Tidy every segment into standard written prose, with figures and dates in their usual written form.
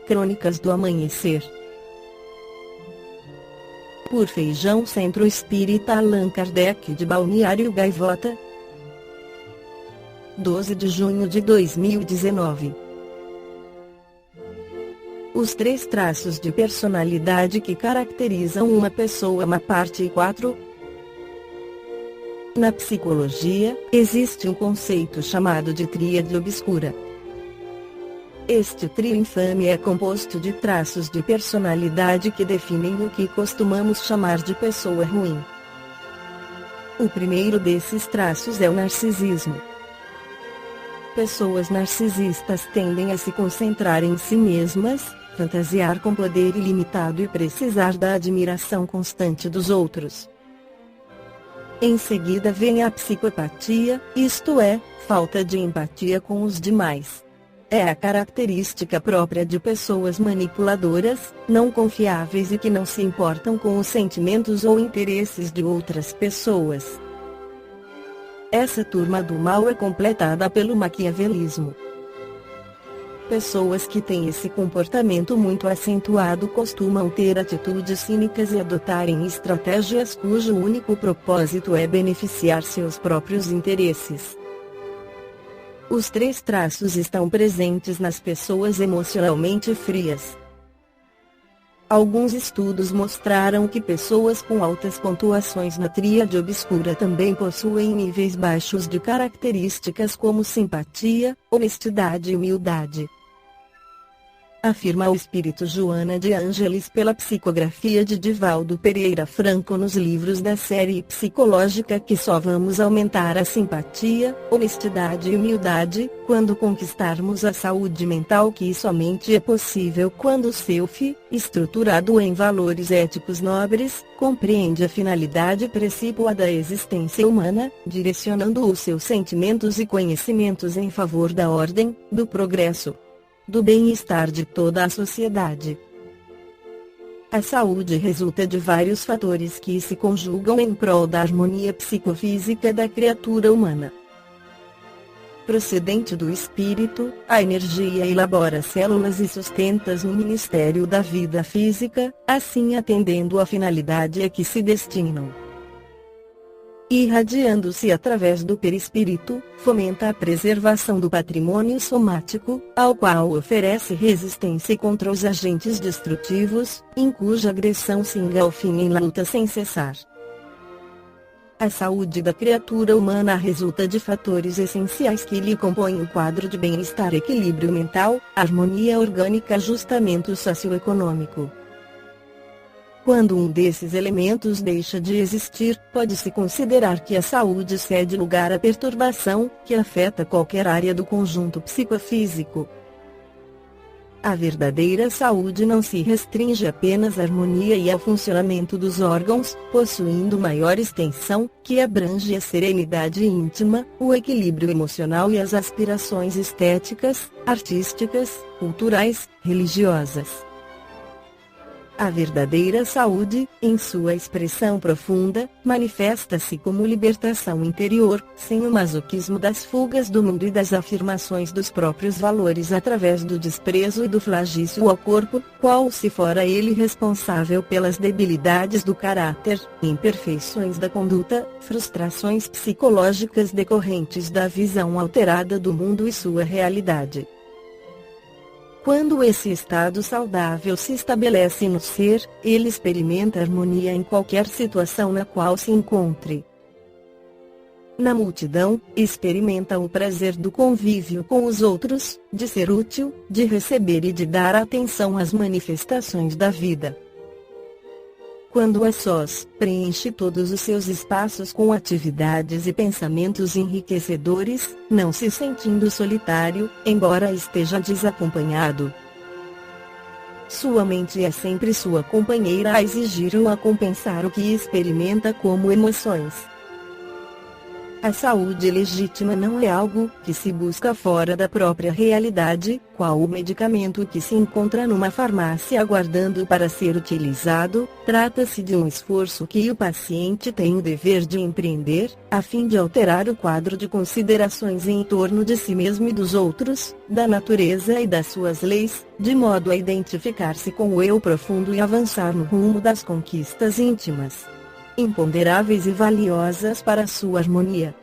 Crônicas do Amanhecer. Por Feijão, Centro Espírita Allan Kardec de Balneário Gaivota, 12 de junho de 2019. Os 3 traços de personalidade que caracterizam uma pessoa má, parte 4. Na psicologia, existe um conceito chamado de tríade obscura. Este trio infame é composto de traços de personalidade que definem o que costumamos chamar de pessoa ruim. O primeiro desses traços é o narcisismo. Pessoas narcisistas tendem a se concentrar em si mesmas, fantasiar com poder ilimitado e precisar da admiração constante dos outros. Em seguida vem a psicopatia, isto é, falta de empatia com os demais. É a característica própria de pessoas manipuladoras, não confiáveis e que não se importam com os sentimentos ou interesses de outras pessoas. Essa turma do mal é completada pelo maquiavelismo. Pessoas que têm esse comportamento muito acentuado costumam ter atitudes cínicas e adotarem estratégias cujo único propósito é beneficiar seus próprios interesses. Os 3 traços estão presentes nas pessoas emocionalmente frias. Alguns estudos mostraram que pessoas com altas pontuações na tríade obscura também possuem níveis baixos de características como simpatia, honestidade e humildade. Afirma o espírito Joana de Ângeles pela psicografia de Divaldo Pereira Franco nos livros da série psicológica que só vamos aumentar a simpatia, honestidade e humildade, quando conquistarmos a saúde mental, que somente é possível quando o self, estruturado em valores éticos nobres, compreende a finalidade precípua da existência humana, direcionando os seus sentimentos e conhecimentos em favor da ordem, do progresso, do bem-estar de toda a sociedade. A saúde resulta de vários fatores que se conjugam em prol da harmonia psicofísica da criatura humana. Procedente do espírito, a energia elabora células e sustenta-as no ministério da vida física, assim atendendo à finalidade a que se destinam. Irradiando-se através do perispírito, fomenta a preservação do patrimônio somático, ao qual oferece resistência contra os agentes destrutivos, em cuja agressão se engalfinha em luta sem cessar. A saúde da criatura humana resulta de fatores essenciais que lhe compõem o quadro de bem-estar: equilíbrio mental, harmonia orgânica, ajustamento socioeconômico. Quando um desses elementos deixa de existir, pode-se considerar que a saúde cede lugar à perturbação, que afeta qualquer área do conjunto psicofísico. A verdadeira saúde não se restringe apenas à harmonia e ao funcionamento dos órgãos, possuindo maior extensão, que abrange a serenidade íntima, o equilíbrio emocional e as aspirações estéticas, artísticas, culturais, religiosas. A verdadeira saúde, em sua expressão profunda, manifesta-se como libertação interior, sem o masoquismo das fugas do mundo e das afirmações dos próprios valores através do desprezo e do flagício ao corpo, qual se fora ele responsável pelas debilidades do caráter, imperfeições da conduta, frustrações psicológicas decorrentes da visão alterada do mundo e sua realidade. Quando esse estado saudável se estabelece no ser, ele experimenta harmonia em qualquer situação na qual se encontre. Na multidão, experimenta o prazer do convívio com os outros, de ser útil, de receber e de dar atenção às manifestações da vida. Quando a sós, preenche todos os seus espaços com atividades e pensamentos enriquecedores, não se sentindo solitário, embora esteja desacompanhado. Sua mente é sempre sua companheira a exigir ou a compensar o que experimenta como emoções. A saúde legítima não é algo que se busca fora da própria realidade, qual o medicamento que se encontra numa farmácia aguardando para ser utilizado. Trata-se de um esforço que o paciente tem o dever de empreender, a fim de alterar o quadro de considerações em torno de si mesmo e dos outros, da natureza e das suas leis, de modo a identificar-se com o eu profundo e avançar no rumo das conquistas íntimas, imponderáveis e valiosas para a sua harmonia.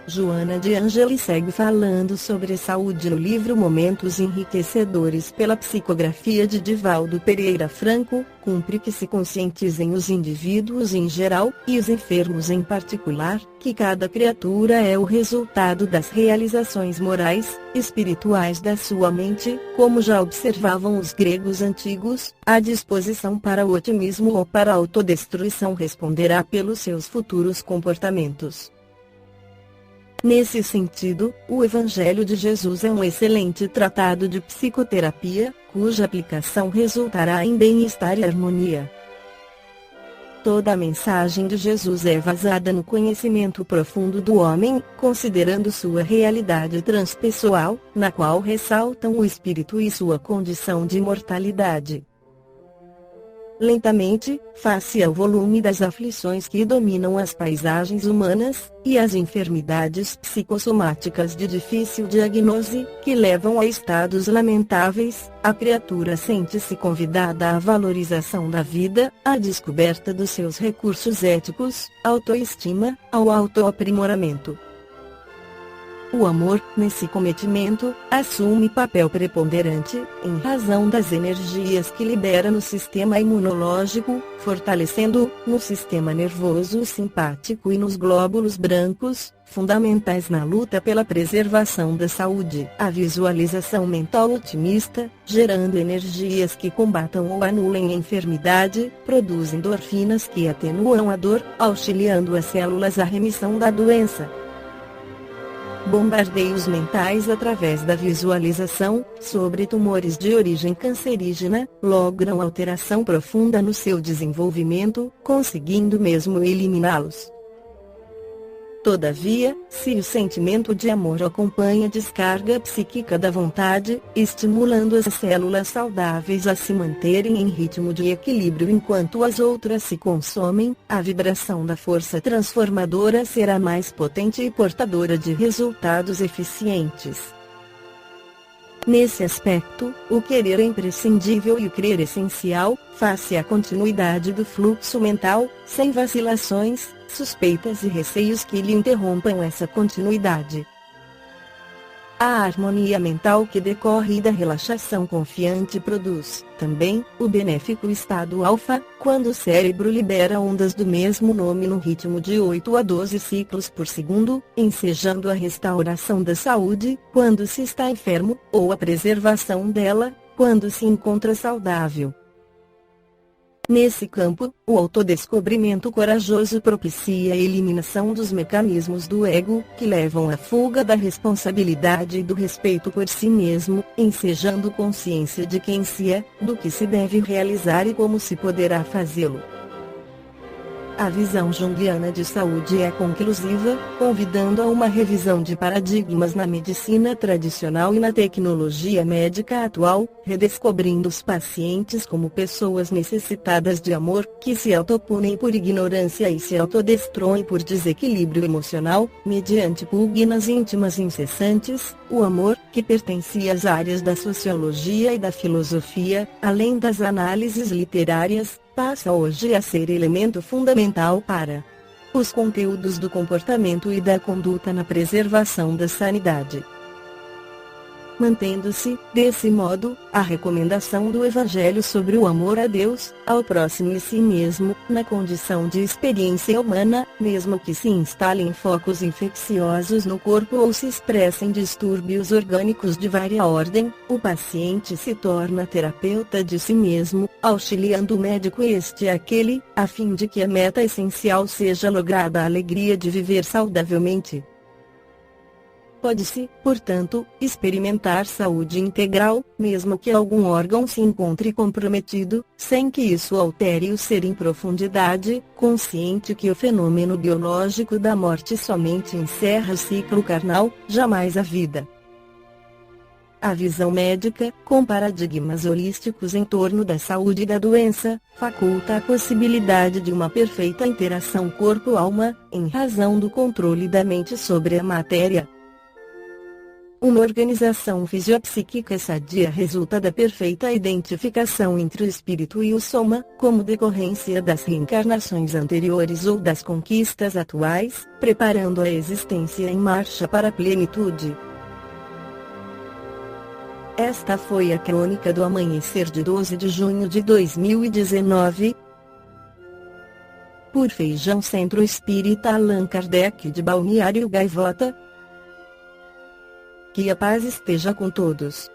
Joana de Ângeles segue falando sobre saúde no livro Momentos Enriquecedores pela psicografia de Divaldo Pereira Franco. Cumpre que se conscientizem os indivíduos em geral, e os enfermos em particular, que cada criatura é o resultado das realizações morais, espirituais da sua mente, como já observavam os gregos antigos. A disposição para o otimismo ou para a autodestruição responderá pelos seus futuros comportamentos. Nesse sentido, o Evangelho de Jesus é um excelente tratado de psicoterapia, cuja aplicação resultará em bem-estar e harmonia. Toda a mensagem de Jesus é vazada no conhecimento profundo do homem, considerando sua realidade transpessoal, na qual ressaltam o espírito e sua condição de imortalidade. Lentamente, face ao volume das aflições que dominam as paisagens humanas, e as enfermidades psicossomáticas de difícil diagnose, que levam a estados lamentáveis, a criatura sente-se convidada à valorização da vida, à descoberta dos seus recursos éticos, autoestima, ao autoaprimoramento. O amor, nesse cometimento, assume papel preponderante, em razão das energias que libera no sistema imunológico, fortalecendo-o, no sistema nervoso simpático e nos glóbulos brancos, fundamentais na luta pela preservação da saúde. A visualização mental otimista, gerando energias que combatam ou anulem a enfermidade, produz endorfinas que atenuam a dor, auxiliando as células à remissão da doença. Bombardeios mentais através da visualização, sobre tumores de origem cancerígena, logram alteração profunda no seu desenvolvimento, conseguindo mesmo eliminá-los. Todavia, se o sentimento de amor acompanha a descarga psíquica da vontade, estimulando as células saudáveis a se manterem em ritmo de equilíbrio enquanto as outras se consomem, a vibração da força transformadora será mais potente e portadora de resultados eficientes. Nesse aspecto, o querer é imprescindível e o crer essencial, face à continuidade do fluxo mental, sem vacilações, suspeitas e receios que lhe interrompam essa continuidade. A harmonia mental que decorre da relaxação confiante produz, também, o benéfico estado alfa, quando o cérebro libera ondas do mesmo nome no ritmo de 8 a 12 ciclos por segundo, ensejando a restauração da saúde, quando se está enfermo, ou a preservação dela, quando se encontra saudável. Nesse campo, o autodescobrimento corajoso propicia a eliminação dos mecanismos do ego, que levam à fuga da responsabilidade e do respeito por si mesmo, ensejando consciência de quem se é, do que se deve realizar e como se poderá fazê-lo. A visão junguiana de saúde é conclusiva, convidando a uma revisão de paradigmas na medicina tradicional e na tecnologia médica atual, redescobrindo os pacientes como pessoas necessitadas de amor, que se autopunem por ignorância e se autodestroem por desequilíbrio emocional, mediante pugnas íntimas incessantes. O amor, que pertencia às áreas da sociologia e da filosofia, além das análises literárias, passa hoje a ser elemento fundamental para os conteúdos do comportamento e da conduta na preservação da sanidade. Mantendo-se, desse modo, a recomendação do Evangelho sobre o amor a Deus, ao próximo e si mesmo, na condição de experiência humana, mesmo que se instalem focos infecciosos no corpo ou se expressem distúrbios orgânicos de vária ordem, o paciente se torna terapeuta de si mesmo, auxiliando o médico este e aquele, a fim de que a meta essencial seja lograda: a alegria de viver saudavelmente. Pode-se, portanto, experimentar saúde integral, mesmo que algum órgão se encontre comprometido, sem que isso altere o ser em profundidade, consciente que o fenômeno biológico da morte somente encerra o ciclo carnal, jamais a vida. A visão médica, com paradigmas holísticos em torno da saúde e da doença, faculta a possibilidade de uma perfeita interação corpo-alma, em razão do controle da mente sobre a matéria. Uma organização fisiopsíquica sadia resulta da perfeita identificação entre o espírito e o soma, como decorrência das reencarnações anteriores ou das conquistas atuais, preparando a existência em marcha para a plenitude. Esta foi a crônica do amanhecer de 12 de junho de 2019. Por Feijão Centro Espírita Allan Kardec de Balneário Gaivota. Que a paz esteja com todos.